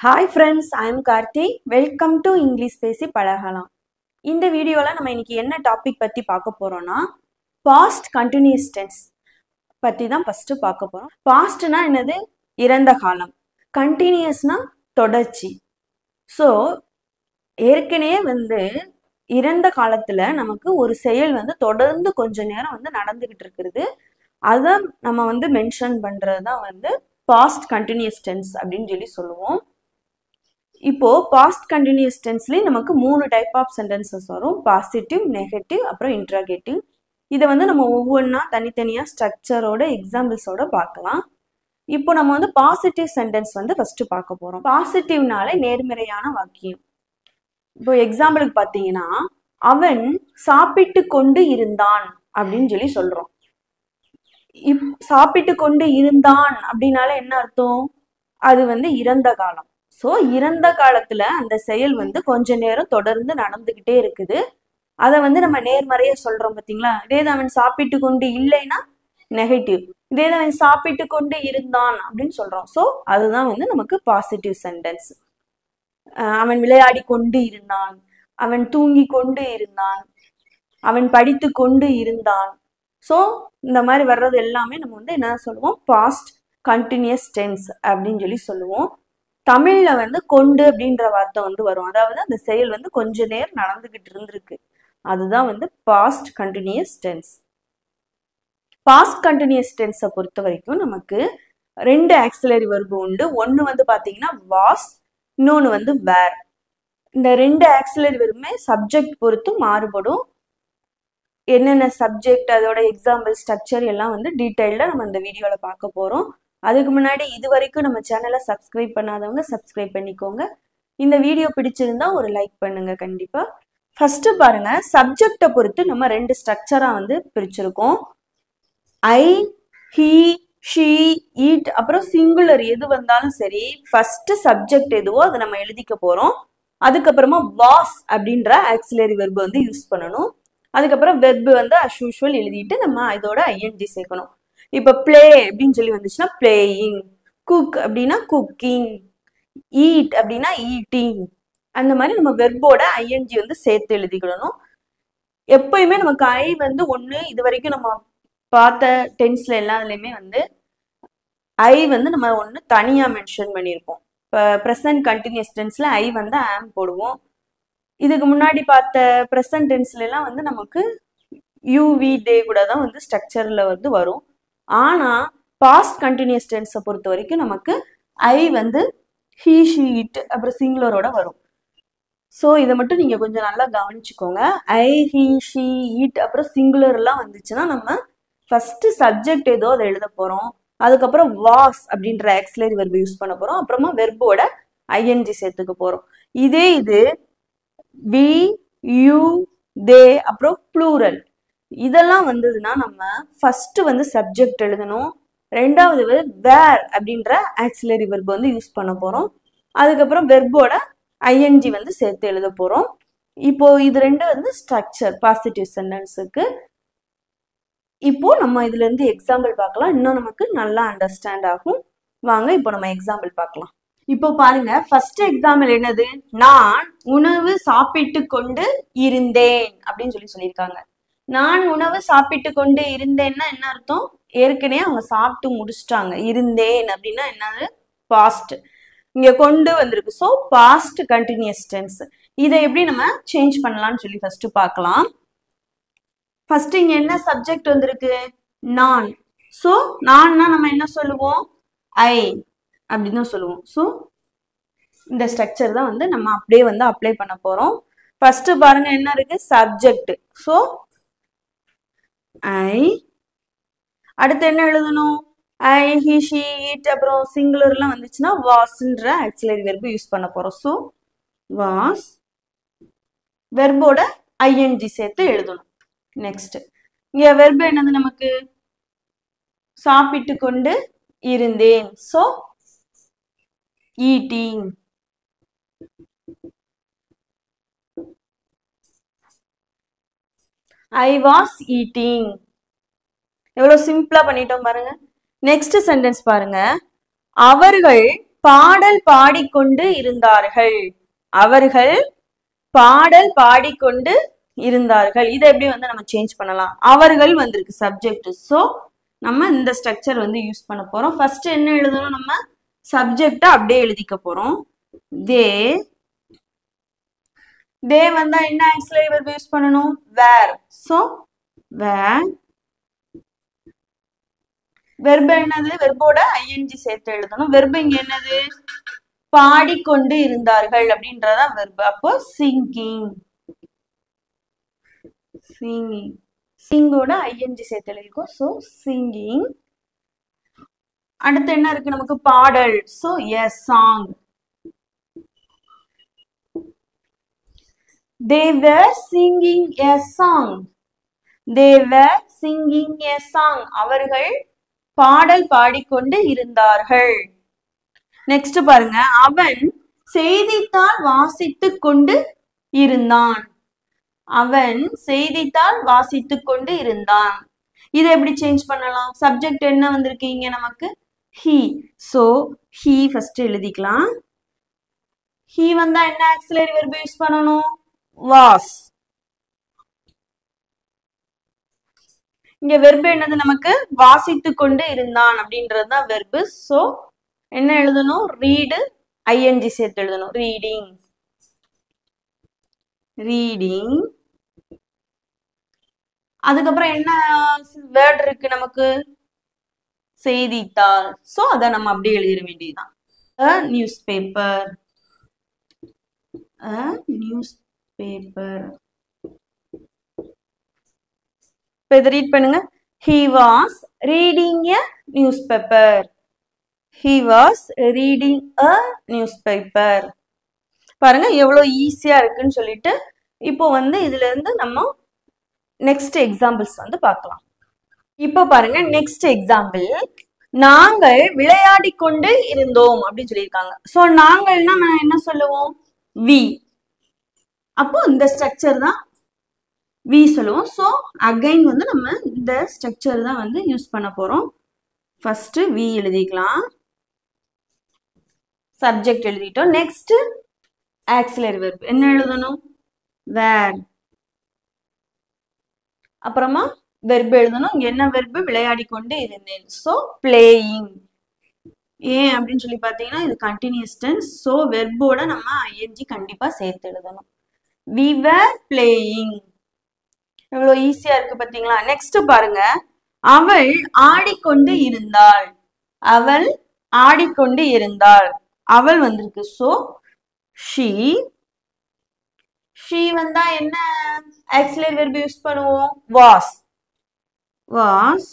Hi friends, I am Karthi. Welcome to English பேசி பழகலாம். இந்த வீடியோல நம்ம இன்னைக்கு என்ன டாபிக் பத்தி பார்க்க போறோம்னா past continuous tense பத்தி தான் ஃபர்ஸ்ட் பார்க்க போறோம். பாஸ்ட்னா என்னது? இறந்த காலம். கண்டினியூஸ்னா தொடர்ச்சி. ஸோ ஏற்கனவே இறந்த காலத்துல நமக்கு ஒரு செயல் தொடர்ந்து கொஞ்ச நேரம் நடந்துகிட்டு இருக்கிறது. அதை நம்ம மென்ஷன் பண்றது தான் பாஸ்ட் கண்டினியூஸ் டென்ஸ் அப்படின்னு சொல்லி சொல்லுவோம். இப்போ பாஸ்ட் கண்டினியூஸ் டென்ஸ்லயே நமக்கு 3 டைப் ஆஃப் சென்டென்சஸ் வரும். பாசிட்டிவ், நெகட்டிவ், அப்புறம் இன்ட்ராகேட்டிவ். இதை நம்ம ஒவ்வொன்றா தனித்தனியா ஸ்ட்ரக்சரோட எக்ஸாம்பிள்ஸோட பார்க்கலாம். இப்போ நம்ம பாசிட்டிவ் சென்டென்ஸ் ஃபர்ஸ்ட் பார்க்க போறோம். பாசிட்டிவ்னாலே நேர்மறையான வாக்கியம். இப்போ எக்ஸாம்பிளுக்கு பார்த்தீங்கன்னா, அவன் சாப்பிட்டு கொண்டு இருந்தான் அப்படின்னு சொல்லி சொல்றோம். சாப்பிட்டு கொண்டு இருந்தான் அப்படின்னால என்ன அர்த்தம்? அது இறந்த காலம். ஸோ இறந்த காலத்துல அந்த செயல் கொஞ்ச நேரம் தொடர்ந்து நடந்துகிட்டே இருக்குது. அதை நம்ம நேர்மறையா சொல்றோம் பார்த்தீங்களா? இதே அவன் சாப்பிட்டு கொண்டு இல்லைன்னா நெகட்டிவ். இதே அவன் சாப்பிட்டு கொண்டு இருந்தான் அப்படின்னு சொல்றோம். ஸோ அதுதான் நமக்கு பாசிட்டிவ் சென்டென்ஸ். அவன் விளையாடி கொண்டு இருந்தான், அவன் தூங்கி கொண்டு இருந்தான், அவன் படித்து கொண்டு இருந்தான். ஸோ இந்த மாதிரி வர்றது எல்லாமே நம்ம என்ன சொல்லுவோம்? பாஸ்ட் கண்டினியூஸ் டென்ஸ் அப்படின்னு சொல்லி சொல்லுவோம். தமிழ்ல கொண்டு அப்படின்ற வார்த்தை வரும். அதாவது அந்த செயல் கொஞ்ச நேரம் நடந்துகிட்டு இருந்திருக்கு. அதுதான் past continuous tense. Past continuous டென்ஸை பொறுத்த வரைக்கும் நமக்கு 2 ஆக்சிலரி வெர்பு உண்டு. ஒன்று பாத்தீங்கன்னா வாஸ், இன்னொன்று வேர். இந்த 2 ஆக்சிலரி வெர்புமே சப்ஜெக்ட் பொறுத்து மாறுபடும். என்னென்ன சப்ஜெக்ட், அதோட எக்ஸாம்பிள், ஸ்ட்ரக்சர் எல்லாம் டீட்டெயில்டா நம்ம இந்த வீடியோல பார்க்க போறோம். அதுக்கு முன்னாடி இது வரைக்கும் நம்ம சேனலை சப்ஸ்கிரைப் பண்ணாதவங்க சப்ஸ்கிரைப் பண்ணிக்கோங்க. இந்த வீடியோ பிடிச்சிருந்தா ஒரு லைக் பண்ணுங்க கண்டிப்பா. ஃபர்ஸ்ட் பாருங்க, சப்ஜெக்டை பொறுத்து நம்ம 2 ஸ்ட்ரக்சரா பிரிச்சிருக்கோம். ஐ, ஹி, ஷீ, ஈட், அப்புறம் சிங்குலர் எது வந்தாலும் சரி, ஃபர்ஸ்ட் சப்ஜெக்ட் எதுவோ அதை நம்ம எழுதிக்க போறோம். அதுக்கப்புறமா வாஸ் அப்படின்ற ஆக்சிலரி வெர்பு யூஸ் பண்ணணும். அதுக்கப்புறம் வெர்பு அஸ் யூஷுவல் எழுதிட்டு நம்ம இதோட ஐஎன்ஜி சேர்க்கணும். இப்ப பிளே அப்படின்னு சொல்லி வந்துச்சுன்னா பிளேயிங், குக் அப்படின்னா குக்கிங், ஈட் அப்படின்னா ஈட்டிங். அந்த மாதிரி நம்ம வெர்போட ஐஎன்ஜி சேர்த்து எழுதிக்கணும். எப்பயுமே நமக்கு ஐ ஒண்ணு, இது வரைக்கும் நம்ம பார்த்த டென்ஸ்ல எல்லாத்துலயுமே ஐ நம்ம ஒண்ணு தனியா மென்ஷன் பண்ணியிருப்போம். இப்போ ப்ரெசன்ட் கண்டினியூஸ் டென்ஸ்ல ஐ ஆம் போடுவோம். இதுக்கு முன்னாடி பார்த்த ப்ரெசன்ட் டென்ஸ்ல எல்லாம் நமக்கு யூவி டே கூட தான் ஸ்ட்ரக்சர்ல வரும். ஆனா பாஸ்ட் கண்டினியூஸ் டென்ஸை பொறுத்த வரைக்கும் நமக்கு ஐ ஹீ, ஷீ, இட், அப்புறம் சிங்குலரோட வரும். ஸோ இதை மட்டும் நீங்க கொஞ்சம் நல்லா கவனிச்சுக்கோங்க. ஐ, ஹீ, ஷீ, இட், அப்புறம் சிங்குலர் எல்லாம் வந்துச்சுன்னா நம்ம ஃபர்ஸ்ட் சப்ஜெக்ட் ஏதோ அதை எழுத போறோம். அதுக்கப்புறம் வாஸ் அப்படின்ற ஆக்சிலரி வெர்பு யூஸ் பண்ண போறோம். அப்புறமா வெர்போட ஐஎன்ஜி சேர்த்துக்க போறோம். இதே இது வி, யூ, தே, அப்புறம் ப்ளூரல் இதெல்லாம் வந்ததுன்னா நம்ம ஃபர்ஸ்ட் சப்ஜெக்ட் எழுதணும். ரெண்டாவது வேர் அப்படின்ற ஆக்சிலரி வெர்பு யூஸ் பண்ண போறோம். அதுக்கப்புறம் வெர்போட ஐஎன்ஜி சேர்த்து எழுத போறோம். இப்போ இது 2 ஸ்ட்ரக்சர் பாசிட்டிவ் சென்டென்ஸுக்கு. இப்போ நம்ம இதுல இருந்து எக்ஸாம்பிள் பார்க்கலாம். இன்னும் நமக்கு நல்லா அண்டர்ஸ்டாண்ட் ஆகும். வாங்க இப்போ நம்ம எக்ஸாம்பிள் பார்க்கலாம். இப்போ பாருங்க, ஃபர்ஸ்ட் எக்ஸாம்பிள் என்னது? நான் உணவு சாப்பிட்டு கொண்டு இருந்தேன் அப்படின்னு சொல்லியிருக்காங்க. நான் உணவு சாப்பிட்டு கொண்டு இருந்தேன்னா என்ன அர்த்தம்? ஏற்கனவே அவங்க சாப்பிட்டு முடிச்சிட்டாங்க. இருந்தேன் அப்படின்னா என்னது? பாஸ்ட். இங்க கொண்டு வந்திருக்கு. So past continuous tense. இதை எப்படி நம்ம சேஞ்ச் பண்ணலாம்னு சொல்லி ஃபர்ஸ்ட் பார்க்கலாம். ஃபர்ஸ்ட் இங்க என்ன சப்ஜெக்ட் வந்திருக்கு? நான். ஸோ நான்னா நம்ம என்ன சொல்லுவோம்? ஐ அப்படின்னு தான் சொல்லுவோம். ஸோ இந்த ஸ்ட்ரக்சர் தான் நம்ம அப்படியே அப்ளை பண்ண போறோம். ஃபர்ஸ்ட் பாருங்க என்ன இருக்கு? சப்ஜெக்ட். So I. அடுத்து என்ன எழுதணும்? ஐ, ஹி, ஷீ, இட், அப்புறம் சிங்குலர்லாம் வந்துச்சுன்னா வாஸ்ன்ற ஆக்சிலரி வெர்பு யூஸ் பண்ண போறோம். ஸோ வாஸ், வெர்போட ஐஎன்ஜி சேர்த்து எழுதணும். நெக்ஸ்ட் இங்க வெர்பு என்னது நமக்கு? சாப்பிட்டு கொண்டு இருந்தேன். So eating. I was eating. எவ்வளவு சிம்பிளா பண்ணிட்டோம் பாருங்க. நெக்ஸ்ட் சென்டென்ஸ் பாருங்க. அவர்கள் பாடல் பாடிக்கொண்டு இருந்தார்கள். அவர்கள் பாடல் பாடிக்கொண்டு இருந்தார்கள். இதை எப்படி வந்து நம்ம சேஞ்ச் பண்ணலாம்? அவர்கள் வந்திருக்கு சப்ஜெக்ட். ஸோ நம்ம இந்த ஸ்ட்ரக்சர் வந்து யூஸ் பண்ண போறோம். ஃபர்ஸ்ட் என்ன எழுதணும்? நம்ம சப்ஜெக்டை அப்படியே எழுதிக்க போறோம். தே வந்தா என்ன ஆக்சிலரி வெர்ப் யூஸ் பண்ணணும்? வேர். So where. வெர்பு என்னது? வெர்போட ஐஎன்ஜி சேர்த்து எழுதணும். வெர்பு இங்க என்னது? பாடிக்கொண்டு இருந்தார்கள் அப்படின்றதான் வெர்பு. அப்போ சிங்கிங். சிங்கிங். சிங்கோட ஐஎன்ஜி சேர்த்து எழுதிக்கோ. So singing. அடுத்து என்ன இருக்கு நமக்கு? பாடல். So a song. They were singing a song. They were singing a song. அவர்கள் பாடல் பாடிக்கொண்டு இருந்தார்கள். நெக்ஸ்ட் பாருங்க. அவன் செய்தித்தாள் வாசித்துக் கொண்டு இருந்தான். அவன் செய்தித்தாள் வாசித்துக் கொண்டு இருந்தான். இதை எப்படி சேஞ்ச் பண்ணலாம்? சப்ஜெக்ட் என்ன வந்திருக்கு இங்க நமக்கு? he. So he ஃபர்ஸ்ட் எழுதிக்கலாம். he வந்தா என்ன ஆக்சிலரி வெர்ப் யூஸ் பண்ணணும்? was. இங்க வெர்பு என்னது நமக்கு? வாசித்து கொண்டு இருந்தான் அப்படின்றதுதான் வெர்பு. சோ என்ன எழுதணும்? ரீடு ஐஎன்ஜி சேர்த்து எழுதணும். ரீடிங். ரீடிங். அதுக்கப்புறம் என்ன வேர்ட் இருக்கு நமக்கு? செய்தித்தாள். சோ அதை நம்ம அப்படியே எழுதிட வேண்டியதுதான். a newspaper. a newspaper. இப்போ இதை ரீட் பண்ணுங்க. he was reading a newspaper. he was reading a newspaper. பாருங்க எவ்வளவு ஈஸியா இருக்குன்னு சொல்லிட்டு. இப்போ வந்து இதுல இருந்து நம்ம நெக்ஸ்ட் எக்ஸாம்பிள்ஸ் வந்து பார்க்கலாம். இப்போ பாருங்க நெக்ஸ்ட் எக்ஸாம்பிள். நாங்கள் விளையாடி கொண்டு இருந்தோம் அப்படின்னு சொல்லியிருக்காங்க. ஸோ நாங்கள்னா நான் என்ன சொல்லுவோம்? we. அப்போ இந்த ஸ்ட்ரக்சர் தான் we சொல்லுவோம். ஸோ அகைன் வந்து நம்ம இந்த ஸ்ட்ரக்சர் தான் வந்து யூஸ் பண்ண போறோம். ஃபர்ஸ்ட் we எழுதிக்கலாம். சப்ஜெக்ட் எழுதிட்டோம். நெக்ஸ்ட் ஆக்சிலரி வெர்ப் என்ன எழுதணும்? வேர். அப்புறமா வெர்ப் எழுதணும். இங்க என்ன வெர்ப்? விளையாடி கொண்டு இருந்தேன். So playing. ஏன் அப்படின்னு சொல்லி பார்த்தீங்கன்னா இது கண்டினியூஸ் டென்ஸ். ஸோ வெர்போட நம்ம ஐஎன்ஜி கண்டிப்பா சேர்த்து எழுதணும். we were playing. எவ்வளவு ஈஸியா இருக்கு பாத்தீங்களா? நெக்ஸ்ட் பாருங்க. அவள் ஆடிக்கொண்டு இருந்தாள். அவள் ஆடிக்கொண்டு இருந்தாள். அவள் வந்திருக்கு. So she. she வந்தா என்ன ஆக்சிலரி வெர்ப் யூஸ் பண்ணுவோம்? was. was.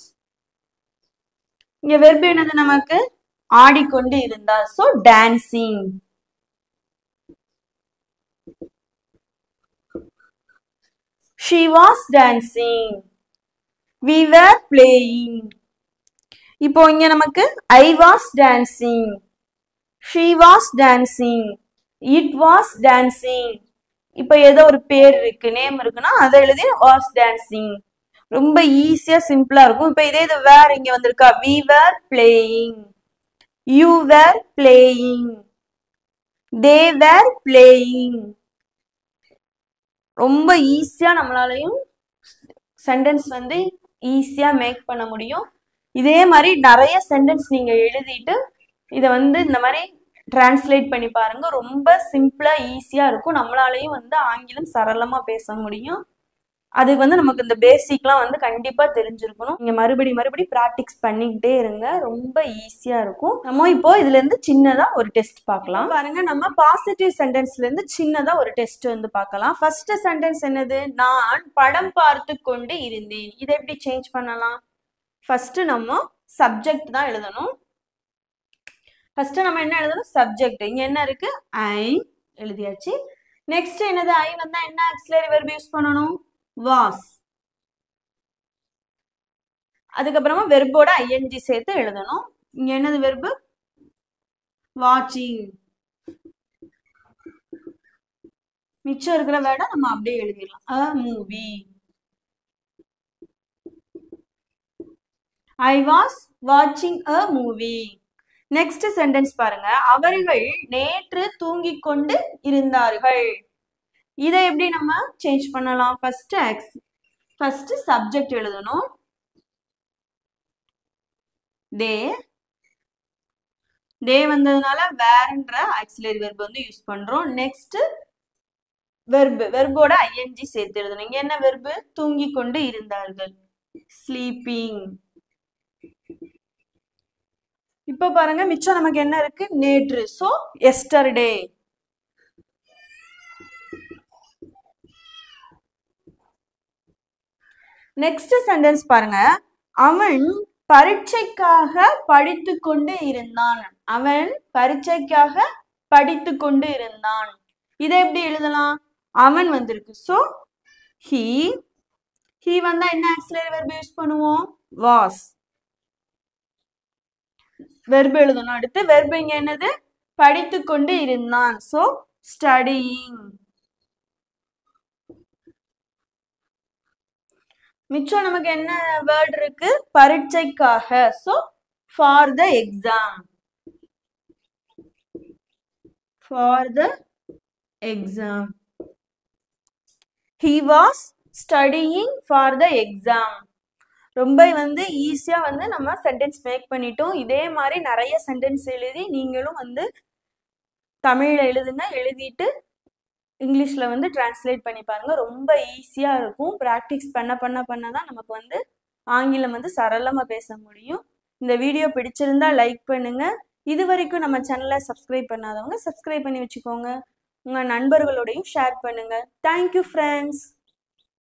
இங்க வெர்ப் என்னது நமக்கு? ஆடிக்கொண்டு இருந்தாள். So dancing. she was dancing. we were playing. இப்போ இங்க நமக்கு I was dancing. she was dancing. it was dancing. இப்போ ஏதோ ஒரு பேர் இருக்கு, நேம் இருக்குன்னா அதை எழுதி was dancing. ரொம்ப ஈஸியா சிம்பிளா இருக்கும். இப்போ இதே இது வேற இங்க வந்திருக்கா? we were playing. you were playing. they were playing. ரொம்ப ஈஸியா நம்மளாலையும் சென்டென்ஸ் வந்து ஈஸியா மேக் பண்ண முடியும். இதே மாதிரி நிறைய சென்டென்ஸ் நீங்க எழுதிட்டு இதை வந்து இந்த மாதிரி டிரான்ஸ்லேட் பண்ணி பாருங்க. ரொம்ப சிம்பிளா ஈஸியா இருக்கும். நம்மளாலையும் வந்து ஆங்கிலம் சரளமா பேச முடியும். அதுக்கு வந்து நமக்கு இந்த பேசிக்லாம் வந்து கண்டிப்பா தெரிஞ்சிருக்கணும். நீங்க மறுபடி பிராக்டிஸ் பண்ணிக்கிட்டே இருங்க. ரொம்ப ஈஸியா இருக்கும். நம்ம இப்போ இதுல இருந்து சின்னதா ஒரு டெஸ்ட் பார்க்கலாம். பாருங்க, நம்ம பாசிட்டிவ் சென்டென்ஸ்ல இருந்து சின்னதா ஒரு டெஸ்ட் வந்து பார்க்கலாம். ஃபர்ஸ்ட் சென்டென்ஸ் என்னது? நான் படம் பார்த்து கொண்டு இருந்தேன். இதை எப்படி சேஞ்ச் பண்ணலாம்? ஃபர்ஸ்ட் நம்ம சப்ஜெக்ட் தான் எழுதணும். ஃபர்ஸ்ட் நம்ம என்ன எழுதணும்? சப்ஜெக்ட். இங்க என்ன இருக்கு? ஐ எழுதியாச்சு. நெக்ஸ்ட் என்னது? ஐ வந்தா என்ன ஆக்சிலரி வெர்ப் யூஸ் பண்ணணும்? வாஸ். அதுக்கப்புறமா வெர்போட ஐஎன்ஜி சேர்த்து எழுதணும். இங்க என்னது வெர்பு? வாட்சிங். மிச்சம் இருக்கிற வேர்டை நம்ம அப்படியே எழுதிடலாம். a movie. I was watching a movie. Next sentence பாருங்க. அவர்கள் நேற்று தூங்கிக் கொண்டு இருந்தார்கள். இதை எப்படி நம்ம சேஞ்ச் பண்ணலாம்? ஃபர்ஸ்ட் சப்ஜெக்ட் எழுதணும். தே வந்ததுனால வேர்ன்ற ஆக்சிலரி வெர்ப் வந்து யூஸ் பண்றோம். நெக்ஸ்ட் வெர்போட ஐஎன்ஜி சேர்த்து எழுதணும். இங்க என்ன வெர்பு? தூங்கிக் கொண்டு இருந்தார்கள், ஸ்லீப்பிங். இப்ப பாருங்க மிச்சம் நமக்கு என்ன இருக்கு? நேற்று. So yesterday. நெக்ஸ்ட் சென்டென்ஸ் பாருங்க. அவன் பரீட்சைக்காக படித்து கொண்டு இருந்தான். அவன் பரீட்சைக்காக படித்து கொண்டு இருந்தான். இதை எப்படி எழுதலாம்? அவன் வந்திருக்கு. சோ he வந்தா என்ன ஆக்சிலரி வெர்ப் யூஸ் பண்ணுவோம்? was. வெர்ப் எழுதணும். அடுத்து வெர்ப் இங்க என்னது? படித்து கொண்டு இருந்தான். So studying. மிச்சம் நமக்கு என்ன வேர்ட் இருக்கு? பரீட்சைக்காக. So for the exam. For the exam. He was studying for the exam. ரொம்ப வந்து ஈஸியா வந்து நம்ம சென்டென்ஸ் மேக் பண்ணிட்டோம். இதே மாதிரி நிறைய சென்டென்ஸ் எழுதி நீங்களும் வந்து தமிழ்ல எழுதுங்க. எழுதிட்டு இங்கிலீஷ்ல வந்து டிரான்ஸ்லேட் பண்ணி பாருங்க. ரொம்ப ஈஸியா இருக்கும். பிராக்டிஸ் பண்ண தான் நமக்கு வந்து ஆங்கிலம் வந்து சரளமா பேச முடியும். இந்த வீடியோ பிடிச்சிருந்தா லைக் பண்ணுங்க. இது வரைக்கும் நம்ம சேனலை சப்ஸ்கிரைப் பண்ணாதவங்க சப்ஸ்கிரைப் பண்ணி வச்சுக்கோங்க. உங்க நண்பர்களோடையும் ஷேர் பண்ணுங்க. Thank you friends.